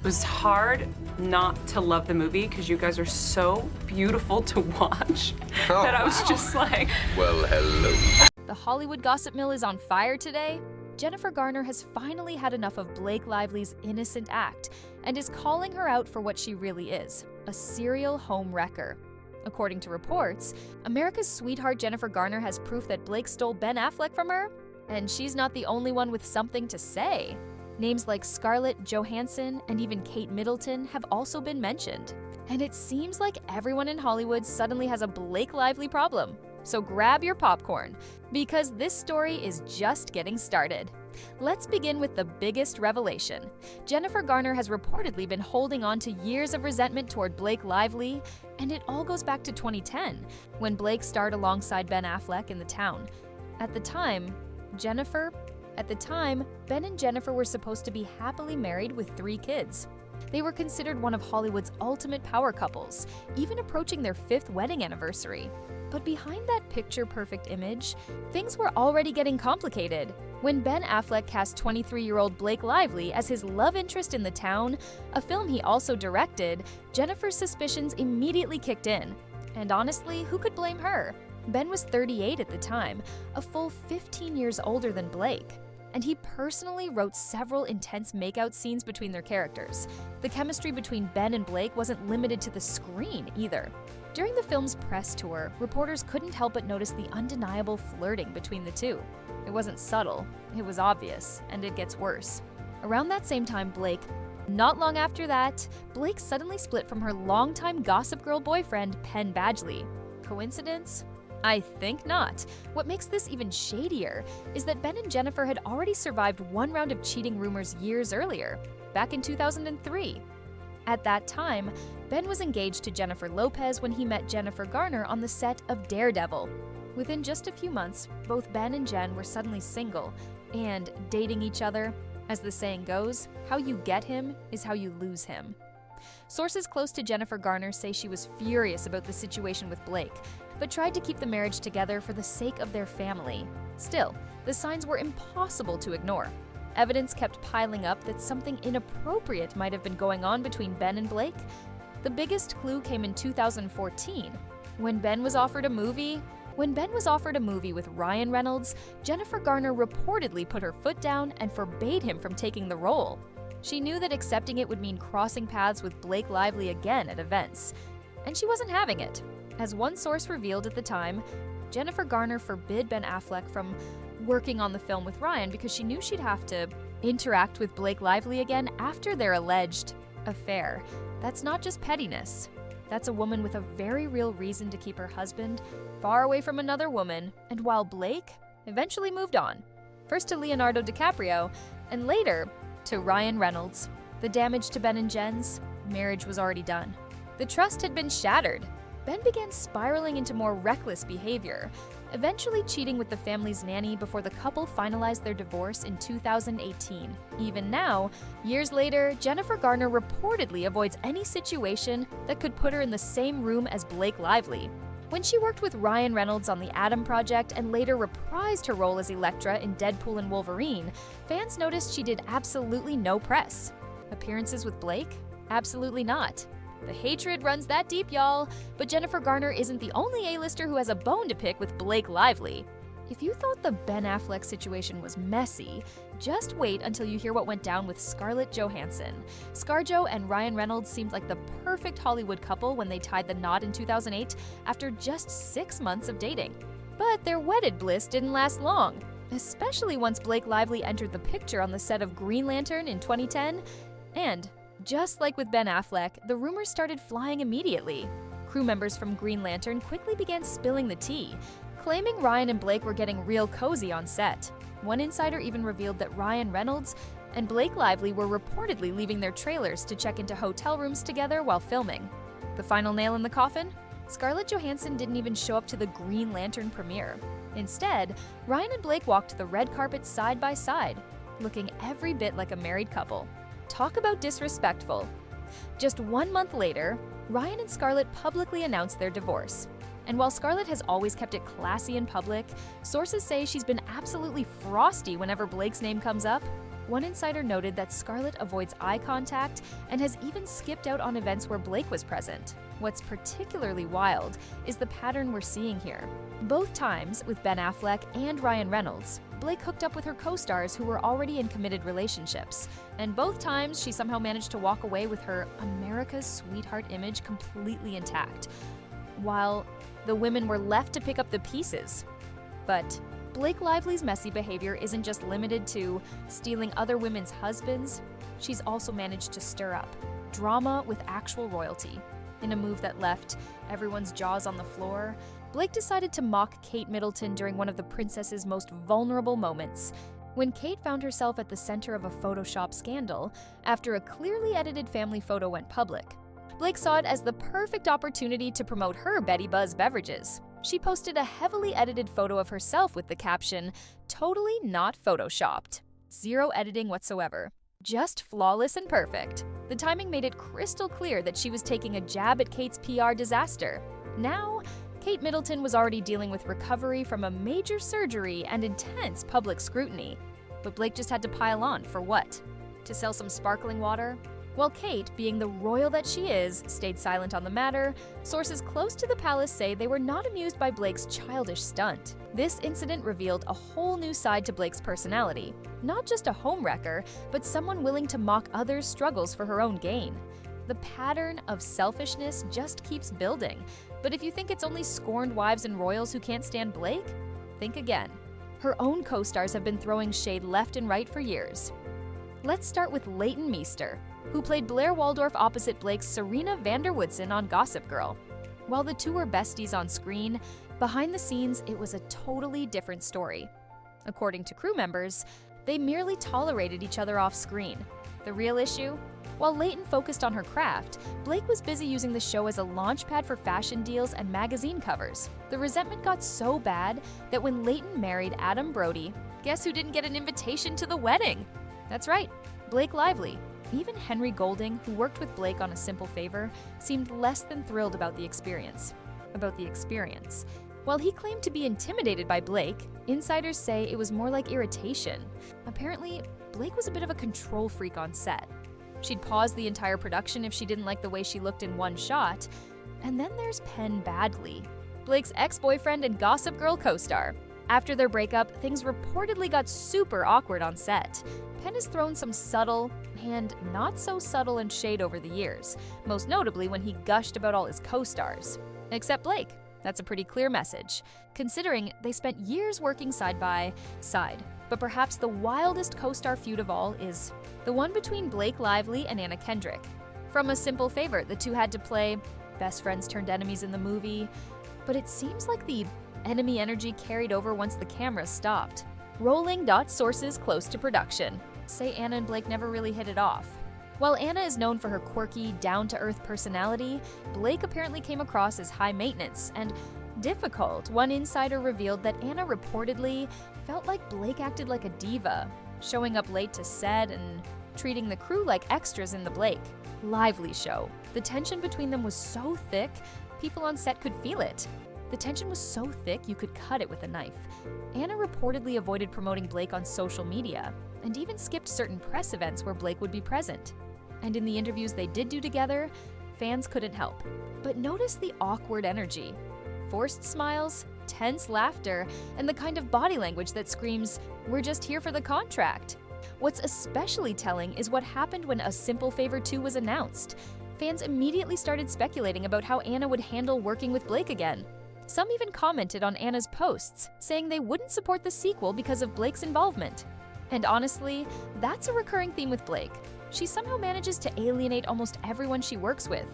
It was hard not to love the movie because you guys are so beautiful to watch that I was just like, Well, hello. The Hollywood gossip mill is on fire today. Jennifer Garner has finally had enough of Blake Lively's innocent act and is calling her out for what she really is, a serial home wrecker. According to reports, America's sweetheart Jennifer Garner has proof that Blake stole Ben Affleck from her, and she's not the only one with something to say. Names like Scarlett Johansson and even Kate Middleton have also been mentioned. And it seems like everyone in Hollywood suddenly has a Blake Lively problem. So grab your popcorn, because this story is just getting started. Let's begin with the biggest revelation. Jennifer Garner has reportedly been holding on to years of resentment toward Blake Lively, and it all goes back to 2010, when Blake starred alongside Ben Affleck in The Town. At the time, Ben and Jennifer were supposed to be happily married with 3 kids. They were considered one of Hollywood's ultimate power couples, even approaching their 5th wedding anniversary. But behind that picture-perfect image, things were already getting complicated. When Ben Affleck cast 23-year-old Blake Lively as his love interest in The Town, a film he also directed, Jennifer's suspicions immediately kicked in. And honestly, who could blame her? Ben was 38 at the time, a full 15 years older than Blake. And he personally wrote several intense makeout scenes between their characters. The chemistry between Ben and Blake wasn't limited to the screen either. During the film's press tour, reporters couldn't help but notice the undeniable flirting between the two. It wasn't subtle, it was obvious, and it gets worse. Around that same time, Not long after that, Blake suddenly split from her longtime Gossip Girl boyfriend, Penn Badgley. Coincidence? I think not. What makes this even shadier is that Ben and Jennifer had already survived one round of cheating rumors years earlier, back in 2003. At that time, Ben was engaged to Jennifer Lopez when he met Jennifer Garner on the set of Daredevil. Within just a few months, both Ben and Jen were suddenly single and dating each other. As the saying goes, how you get him is how you lose him. Sources close to Jennifer Garner say she was furious about the situation with Blake, but tried to keep the marriage together for the sake of their family. Still, the signs were impossible to ignore. Evidence kept piling up that something inappropriate might have been going on between Ben and Blake. The biggest clue came in 2014, when Ben was offered a movie with Ryan Reynolds. Jennifer Garner reportedly put her foot down and forbade him from taking the role. She knew that accepting it would mean crossing paths with Blake Lively again at events, and she wasn't having it. As one source revealed at the time, Jennifer Garner forbid Ben Affleck from working on the film with Ryan because she knew she'd have to interact with Blake Lively again after their alleged affair. That's not just pettiness. That's a woman with a very real reason to keep her husband far away from another woman, and while Blake eventually moved on, first to Leonardo DiCaprio, and later to Ryan Reynolds. The damage to Ben and Jen's marriage was already done. The trust had been shattered. Ben began spiraling into more reckless behavior, eventually cheating with the family's nanny before the couple finalized their divorce in 2018. Even now, years later, Jennifer Garner reportedly avoids any situation that could put her in the same room as Blake Lively. When she worked with Ryan Reynolds on The Atom Project and later reprised her role as Elektra in Deadpool and Wolverine, fans noticed she did absolutely no press. Appearances with Blake? Absolutely not. The hatred runs that deep, y'all. But Jennifer Garner isn't the only A-lister who has a bone to pick with Blake Lively. If you thought the Ben Affleck situation was messy, just wait until you hear what went down with Scarlett Johansson. ScarJo and Ryan Reynolds seemed like the perfect Hollywood couple when they tied the knot in 2008 after just 6 months of dating. But their wedded bliss didn't last long, especially once Blake Lively entered the picture on the set of Green Lantern in 2010. And just like with Ben Affleck, the rumors started flying immediately. Crew members from Green Lantern quickly began spilling the tea, claiming Ryan and Blake were getting real cozy on set. One insider even revealed that Ryan Reynolds and Blake Lively were reportedly leaving their trailers to check into hotel rooms together while filming. The final nail in the coffin? Scarlett Johansson didn't even show up to the Green Lantern premiere. Instead, Ryan and Blake walked the red carpet side by side, looking every bit like a married couple. Talk about disrespectful. Just 1 month later, Ryan and Scarlett publicly announced their divorce. And while Scarlett has always kept it classy in public, sources say she's been absolutely frosty whenever Blake's name comes up. One insider noted that Scarlett avoids eye contact and has even skipped out on events where Blake was present. What's particularly wild is the pattern we're seeing here. Both times, with Ben Affleck and Ryan Reynolds, Blake hooked up with her co-stars who were already in committed relationships. And both times, she somehow managed to walk away with her America's sweetheart image completely intact, while the women were left to pick up the pieces. But Blake Lively's messy behavior isn't just limited to stealing other women's husbands. She's also managed to stir up drama with actual royalty. In a move that left everyone's jaws on the floor, Blake decided to mock Kate Middleton during one of the princess's most vulnerable moments, when Kate found herself at the center of a Photoshop scandal after a clearly edited family photo went public. Blake saw it as the perfect opportunity to promote her Betty Buzz beverages. She posted a heavily edited photo of herself with the caption, "Totally not photoshopped." Zero editing whatsoever. Just flawless and perfect. The timing made it crystal clear that she was taking a jab at Kate's PR disaster. Now, Kate Middleton was already dealing with recovery from a major surgery and intense public scrutiny. But Blake just had to pile on for what? To sell some sparkling water? While Kate, being the royal that she is, stayed silent on the matter, sources close to the palace say they were not amused by Blake's childish stunt. This incident revealed a whole new side to Blake's personality. Not just a homewrecker, but someone willing to mock others' struggles for her own gain. The pattern of selfishness just keeps building. But if you think it's only scorned wives and royals who can't stand Blake, think again. Her own co-stars have been throwing shade left and right for years. Let's start with Leighton Meester, who played Blair Waldorf opposite Blake's Serena van der Woodsen on Gossip Girl. While the two were besties on screen, behind the scenes it was a totally different story. According to crew members, they merely tolerated each other off screen. The real issue? While Leighton focused on her craft, Blake was busy using the show as a launchpad for fashion deals and magazine covers. The resentment got so bad that when Leighton married Adam Brody, guess who didn't get an invitation to the wedding? That's right, Blake Lively. Even Henry Golding, who worked with Blake on A Simple Favor, seemed less than thrilled about the experience. While he claimed to be intimidated by Blake, insiders say it was more like irritation. Apparently, Blake was a bit of a control freak on set. She'd pause the entire production if she didn't like the way she looked in one shot. And then there's Penn Badgley, Blake's ex-boyfriend and Gossip Girl co-star. After their breakup, things reportedly got super awkward on set. Penn has thrown some subtle and not so subtle and shade over the years, most notably when he gushed about all his co-stars. Except Blake. That's a pretty clear message, considering they spent years working side by side. But perhaps the wildest co-star feud of all is the one between Blake Lively and Anna Kendrick. From A Simple Favor, the two had to play best friends turned enemies in the movie, but it seems like the enemy energy carried over once the camera stopped. Rolling sources close to production say Anna and Blake never really hit it off. While Anna is known for her quirky, down-to-earth personality, Blake apparently came across as high maintenance and difficult. One insider revealed that Anna reportedly felt like Blake acted like a diva, showing up late to set and treating the crew like extras in the Blake Lively show. The tension between them was so thick, people on set could feel it. The tension was so thick you could cut it with a knife. Anna reportedly avoided promoting Blake on social media and even skipped certain press events where Blake would be present. And in the interviews they did do together, fans couldn't help but notice the awkward energy. Forced smiles, tense laughter, and the kind of body language that screams, "We're just here for the contract." What's especially telling is what happened when A Simple Favor 2 was announced. Fans immediately started speculating about how Anna would handle working with Blake again. Some even commented on Anna's posts, saying they wouldn't support the sequel because of Blake's involvement. And honestly, that's a recurring theme with Blake. She somehow manages to alienate almost everyone she works with,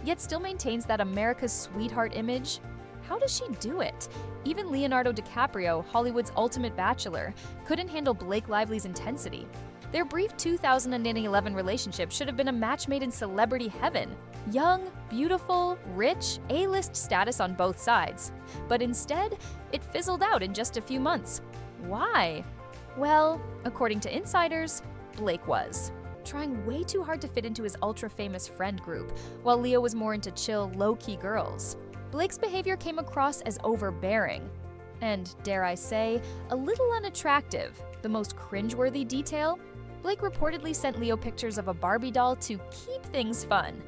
yet still maintains that America's sweetheart image. How does she do it? Even Leonardo DiCaprio, Hollywood's ultimate bachelor, couldn't handle Blake Lively's intensity. Their brief 2011 relationship should have been a match made in celebrity heaven. Young, beautiful, rich, A-list status on both sides. But instead, it fizzled out in just a few months. Why? Well, according to insiders, Blake was trying way too hard to fit into his ultra-famous friend group, while Leo was more into chill, low-key girls. Blake's behavior came across as overbearing and, dare I say, a little unattractive. The most cringeworthy detail? Blake reportedly sent Leo pictures of a Barbie doll to keep things fun.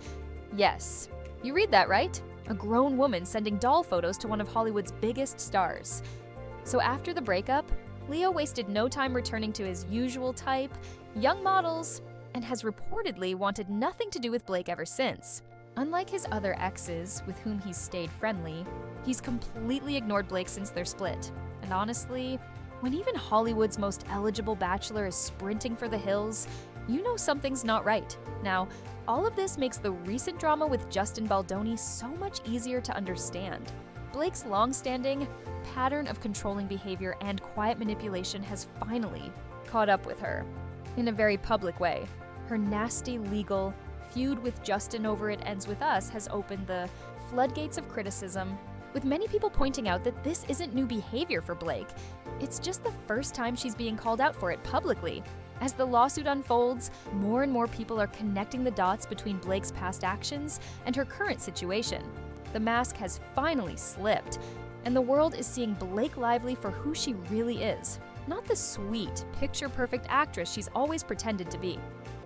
Yes, you read that right. A grown woman sending doll photos to one of Hollywood's biggest stars. So after the breakup, Leo wasted no time returning to his usual type, young models, and has reportedly wanted nothing to do with Blake ever since. Unlike his other exes, with whom he's stayed friendly, he's completely ignored Blake since their split. And honestly, when even Hollywood's most eligible bachelor is sprinting for the hills, you know something's not right. Now, all of this makes the recent drama with Justin Baldoni so much easier to understand. Blake's long-standing pattern of controlling behavior and quiet manipulation has finally caught up with her. In a very public way, her nasty legal feud with Justin over It Ends With Us has opened the floodgates of criticism, with many people pointing out that this isn't new behavior for Blake. It's just the first time she's being called out for it publicly. As the lawsuit unfolds, more and more people are connecting the dots between Blake's past actions and her current situation. The mask has finally slipped, and the world is seeing Blake Lively for who she really is. Not the sweet, picture-perfect actress she's always pretended to be,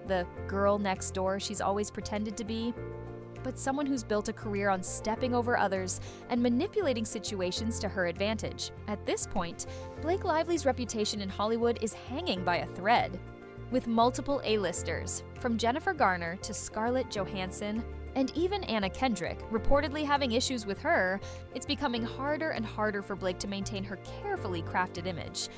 the girl next door she's always pretended to be, but someone who's built a career on stepping over others and manipulating situations to her advantage. At this point, Blake Lively's reputation in Hollywood is hanging by a thread. With multiple A-listers, from Jennifer Garner to Scarlett Johansson, and even Anna Kendrick reportedly having issues with her, it's becoming harder and harder for Blake to maintain her carefully crafted image.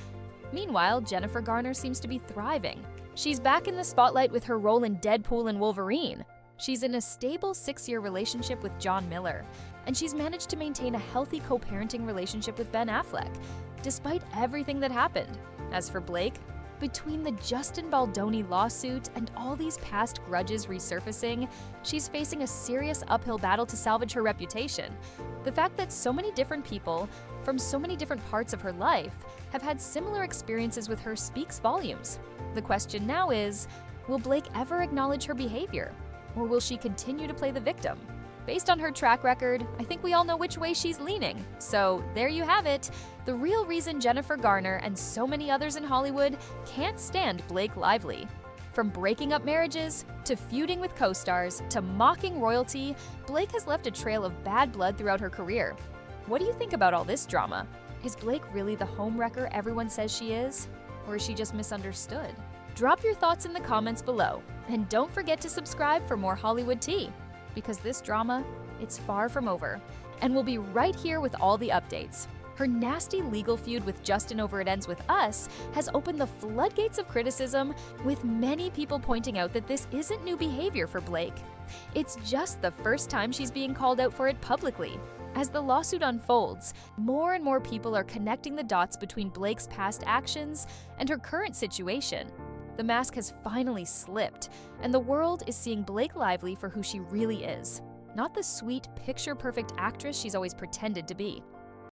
Meanwhile, Jennifer Garner seems to be thriving. She's back in the spotlight with her role in Deadpool and Wolverine. She's in a stable 6-year relationship with John Miller, and she's managed to maintain a healthy co-parenting relationship with Ben Affleck, despite everything that happened. As for Blake, between the Justin Baldoni lawsuit and all these past grudges resurfacing, she's facing a serious uphill battle to salvage her reputation. The fact that so many different people, from so many different parts of her life, have had similar experiences with her speaks volumes. The question now is, will Blake ever acknowledge her behavior? Or will she continue to play the victim? Based on her track record, I think we all know which way she's leaning. So there you have it, the real reason Jennifer Garner and so many others in Hollywood can't stand Blake Lively. From breaking up marriages, to feuding with co-stars, to mocking royalty, Blake has left a trail of bad blood throughout her career. What do you think about all this drama? Is Blake really the homewrecker everyone says she is? Or is she just misunderstood? Drop your thoughts in the comments below, and don't forget to subscribe for more Hollywood tea. Because this drama, it's far from over, and we'll be right here with all the updates. Her nasty legal feud with Justin over It Ends With Us has opened the floodgates of criticism, with many people pointing out that this isn't new behavior for Blake. It's just the first time she's being called out for it publicly. As the lawsuit unfolds, more and more people are connecting the dots between Blake's past actions and her current situation. The mask has finally slipped, and the world is seeing Blake Lively for who she really is, not the sweet, picture-perfect actress she's always pretended to be.